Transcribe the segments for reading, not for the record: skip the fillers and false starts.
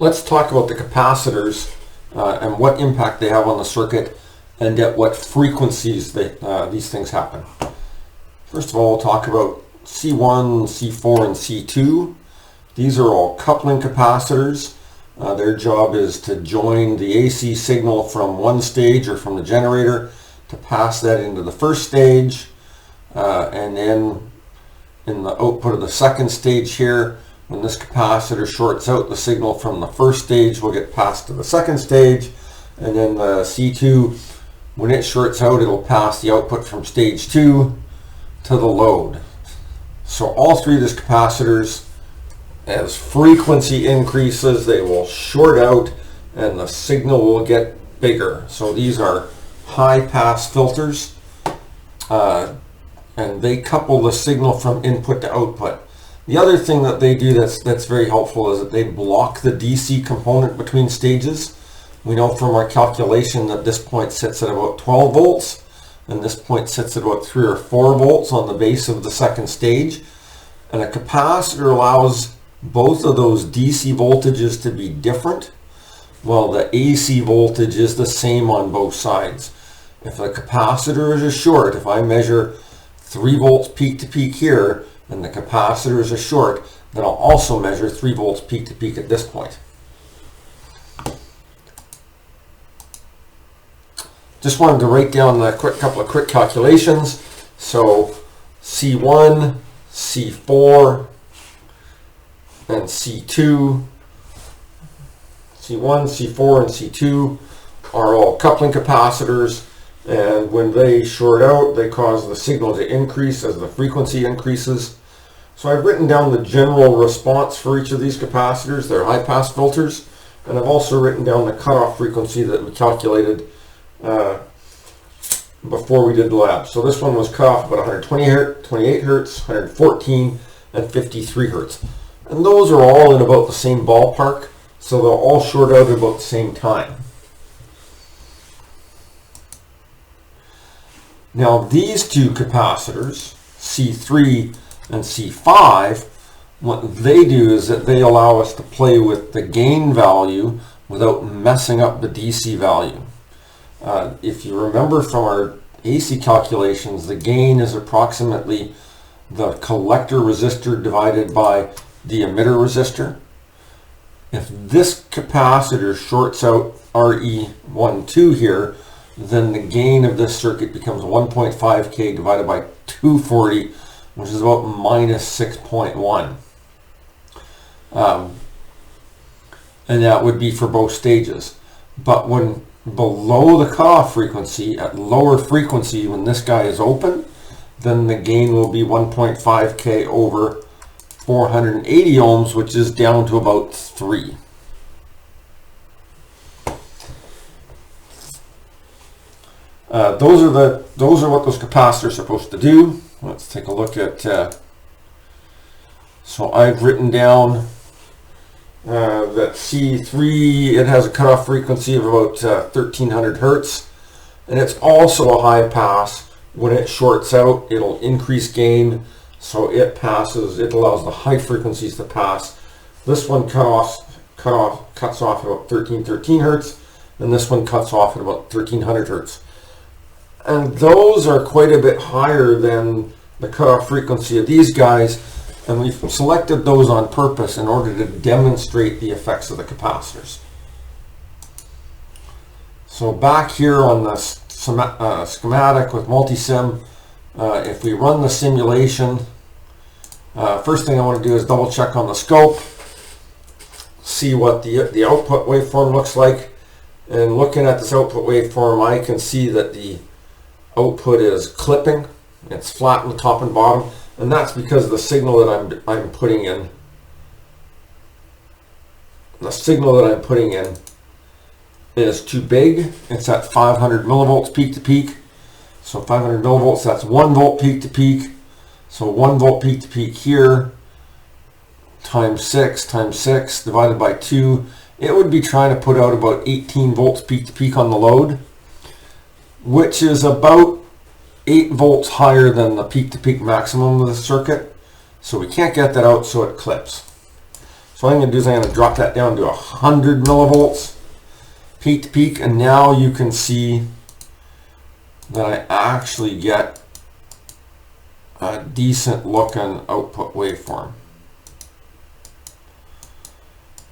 Let's talk about the capacitors and what impact they have on the circuit and at what frequencies these things happen. First of all, we'll talk about C1, C4, and C2. These are all coupling capacitors. Their job is to join the AC signal from one stage or from the generator to pass that into the first stage, and then in the output of the second stage here, when this capacitor shorts out, the signal from the first stage will get passed to the second stage, and then the C2, when it shorts out, it'll pass the output from stage 2 to the load. So all three of these capacitors, as frequency increases, they will short out and the signal will get bigger. So these are high pass filters, and they couple the signal from input to output. The other thing that they do that's very helpful is that they block the DC component between stages. We know from our calculation that this point sits at about 12 volts and this point sits at about 3 or 4 volts on the base of the second stage. And a capacitor allows both of those DC voltages to be different, while the AC voltage is the same on both sides. If the capacitor is a short, if I measure 3 volts peak to peak here, and the capacitor is a short, then I'll also measure 3 volts peak to peak at this point. Just wanted to write down a couple of quick calculations. So C1, C4, and C2. C1, C4, and C2 are all coupling capacitors, and when they short out, they cause the signal to increase as the frequency increases. So I've written down the general response for each of these capacitors. They're high pass filters, and I've also written down the cutoff frequency that we calculated before we did the lab. So this one was cut off about 120 Hertz, 28 Hertz, 114, and 53 Hertz. And those are all in about the same ballpark, so they'll all short out at about the same time. Now these two capacitors, C3 and C5, what they do is that they allow us to play with the gain value without messing up the DC value. If you remember from our AC calculations, the gain is approximately the collector resistor divided by the emitter resistor. If this capacitor shorts out RE12 here, then the gain of this circuit becomes 1.5K divided by 240, which is about minus 6.1. And that would be for both stages. But when below the cutoff frequency, at lower frequency, when this guy is open, then the gain will be 1.5K over 480 ohms, which is down to about 3. Those are what those capacitors are supposed to do. Let's take a look at. So I've written down that C3, it has a cutoff frequency of about 1300 Hertz, and it's also a high pass. When it shorts out, it'll increase gain, so it allows the high frequencies to pass. This one cuts off at about 1313 Hertz, and this one cuts off at about 1300 Hertz. And those are quite a bit higher than the cutoff frequency of these guys, and we've selected those on purpose in order to demonstrate the effects of the capacitors. So back here on the schematic with multisim, if we run the simulation, first thing I want to do is double check on the scope, see what the output waveform looks like. And looking at this output waveform, I can see that the output is clipping. It's flat on the top and bottom, and that's because the signal that I'm putting in. The signal that I'm putting in is too big. It's at 500 millivolts peak to peak. So 500 millivolts, that's 1 volt peak to peak. So 1 volt peak to peak here times 6 divided by 2. It would be trying to put out about 18 volts peak to peak on the load, which is about 8 volts higher than the peak to peak maximum of the circuit. So we can't get that out, so it clips. So what I'm going to do is I'm going to drop that down to 100 millivolts peak to peak, and now you can see that I actually get a decent looking output waveform.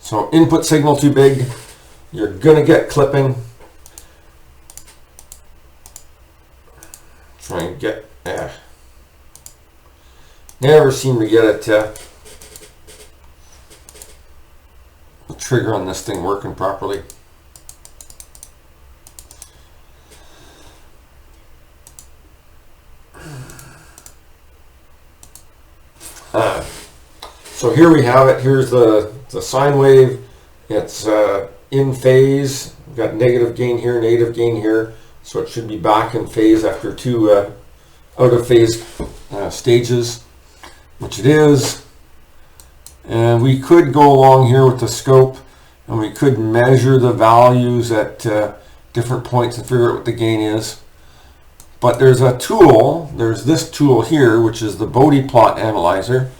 So input signal too big, you're going to get clipping. Try and get, never seem to get it the trigger on this thing working properly. So here we have it. Here's the sine wave. It's in phase. We've got negative gain here, negative gain here. So it should be back in phase after two out of phase stages, which it is. And we could go along here with the scope and we could measure the values at different points and figure out what the gain is. But there's a tool, there's this tool here, which is the Bode plot analyzer.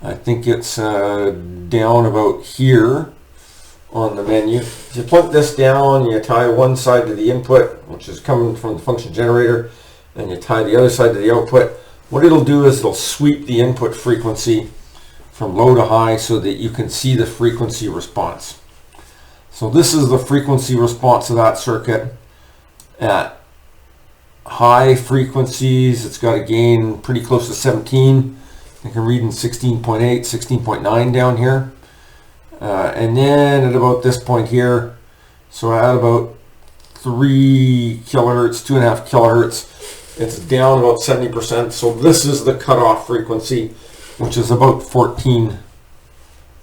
I think it's down about here on the menu. If you plug this down, you tie one side to the input, which is coming from the function generator, and you tie the other side to the output. What it'll do is it'll sweep the input frequency from low to high so that you can see the frequency response. So this is the frequency response of that circuit. At high frequencies, it's got a gain pretty close to 17. I can read in 16.8, 16.9 down here. And then at about this point here, so at about 3 kilohertz, 2.5 kilohertz, it's down about 70%. So this is the cutoff frequency, which is about 14.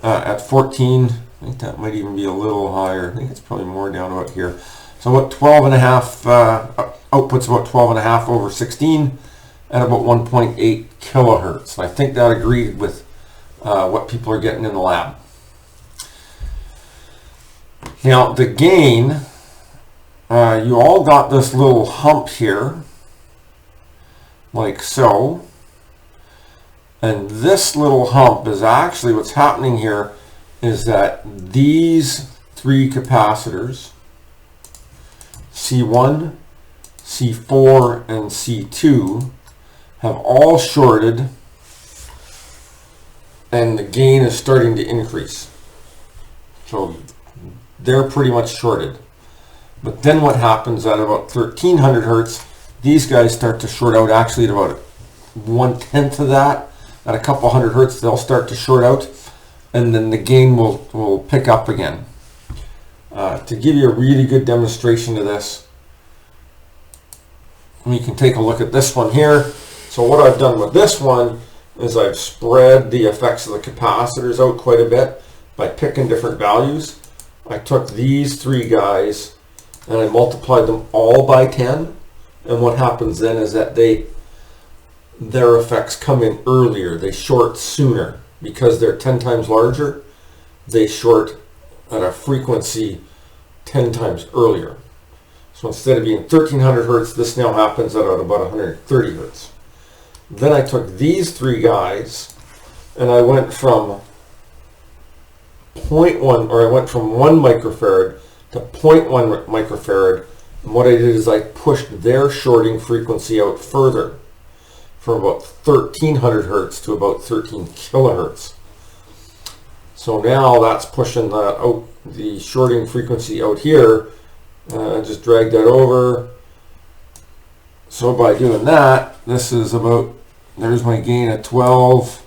At 14, I think that might even be a little higher. I think it's probably more down about here. So about 12.5, output's about 12.5 over 16 at about 1.8 kilohertz. And I think that agreed with what people are getting in the lab. Now the gain, you all got this little hump here, like so. And this little hump is actually what's happening here is that these three capacitors, C1, C4, and C2, have all shorted, and the gain is starting to increase. So they're pretty much shorted. But then what happens at about 1300 hertz, these guys start to short out actually at about 1/10 of that. At a couple hundred hertz, they'll start to short out, and then the gain will pick up again. To give you a really good demonstration of this, we can take a look at this one here. So what I've done with this one is I've spread the effects of the capacitors out quite a bit by picking different values. I took these three guys and I multiplied them all by 10, and what happens then is that their effects come in earlier. They short sooner because they're 10 times larger. They short at a frequency 10 times earlier. So instead of being 1300 hertz, this now happens at about 130 hertz. Then I took these three guys and I went from 0.1, or I went from 1 microfarad to 0.1 microfarad. And what I did is I pushed their shorting frequency out further, from about 1300 hertz to about 13 kilohertz. So now that's pushing that out, the shorting frequency out here. Just drag that over. So by doing that, this is about, there's my gain at 12.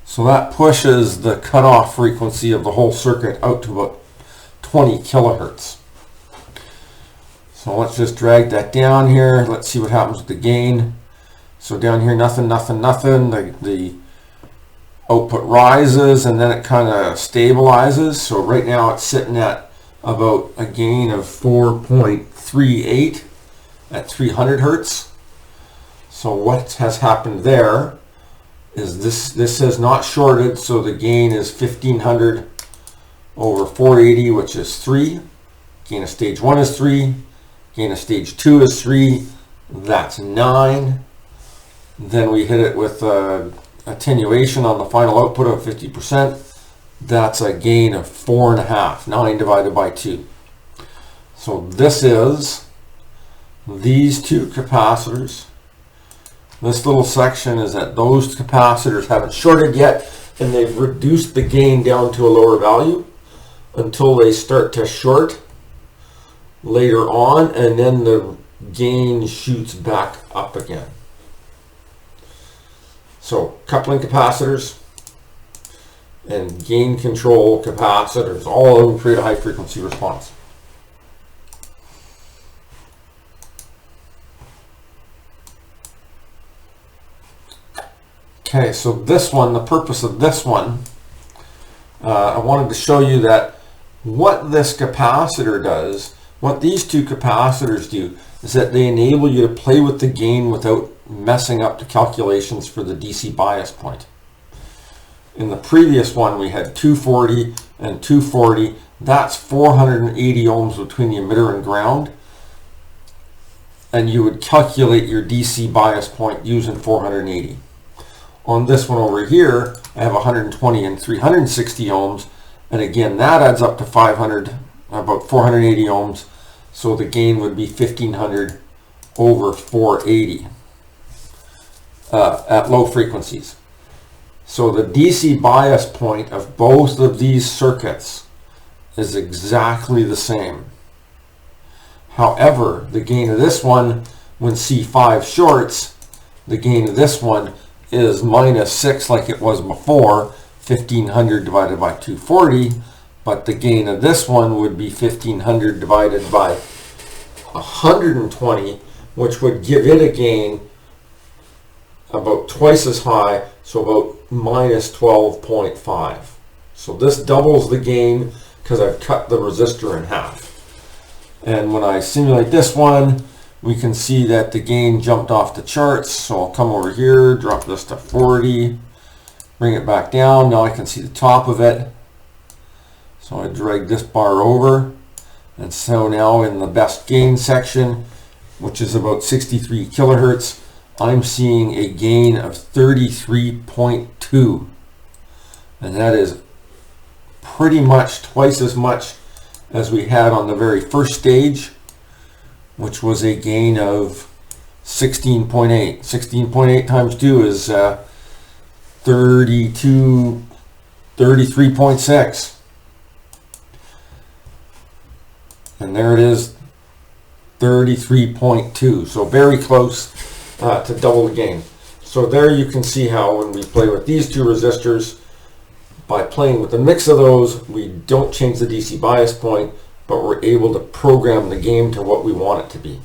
So that pushes the cutoff frequency of the whole circuit out to about 20 kilohertz. So let's just drag that down here. Let's see what happens with the gain. So down here, nothing, nothing, nothing. The output rises and then it kind of stabilizes. So right now it's sitting at about a gain of 4.38 at 300 hertz. So what has happened there is this has not shorted, so the gain is 1500 over 480, which is 3. Gain of stage 1 is 3. Gain of stage 2 is 3. That's 9. Then we hit it with attenuation on the final output of 50%. that's a gain of 4.5, 9 divided by 2. So this is these two capacitors. This little section is that those capacitors haven't shorted yet, and they've reduced the gain down to a lower value until they start to short later on, and then the gain shoots back up again. So coupling capacitors and gain control capacitors, all of them create a high frequency response. Okay, so this one, the purpose of this one, I wanted to show you that what this capacitor does, what these two capacitors do, is that they enable you to play with the gain without messing up the calculations for the DC bias point. In the previous one, we had 240 and 240. That's 480 ohms between the emitter and ground. And you would calculate your DC bias point using 480. On this one over here, I have 120 and 360 ohms. And again, that adds up to about 480 ohms. So the gain would be 1500 over 480 at low frequencies. So the DC bias point of both of these circuits is exactly the same. However, the gain of this one, when C5 shorts, the gain of this one is -6 like it was before, 1500 divided by 240, but the gain of this one would be 1500 divided by 120, which would give it a gain about twice as high, so about -12.5. So this doubles the gain because I've cut the resistor in half. And when I simulate this one, we can see that the gain jumped off the charts. So I'll come over here, drop this to 40, bring it back down. Now I can see the top of it. So I drag this bar over. And so now in the best gain section, which is about 63 kilohertz, I'm seeing a gain of 33.2. And that is pretty much twice as much as we had on the very first stage, which was a gain of 16.8. 16.8 times 2 is 33.6. And there it is, 33.2. So very close to double the gain. So there you can see how when we play with these two resistors, by playing with a mix of those, we don't change the DC bias point, but we're able to program the gain to what we want it to be.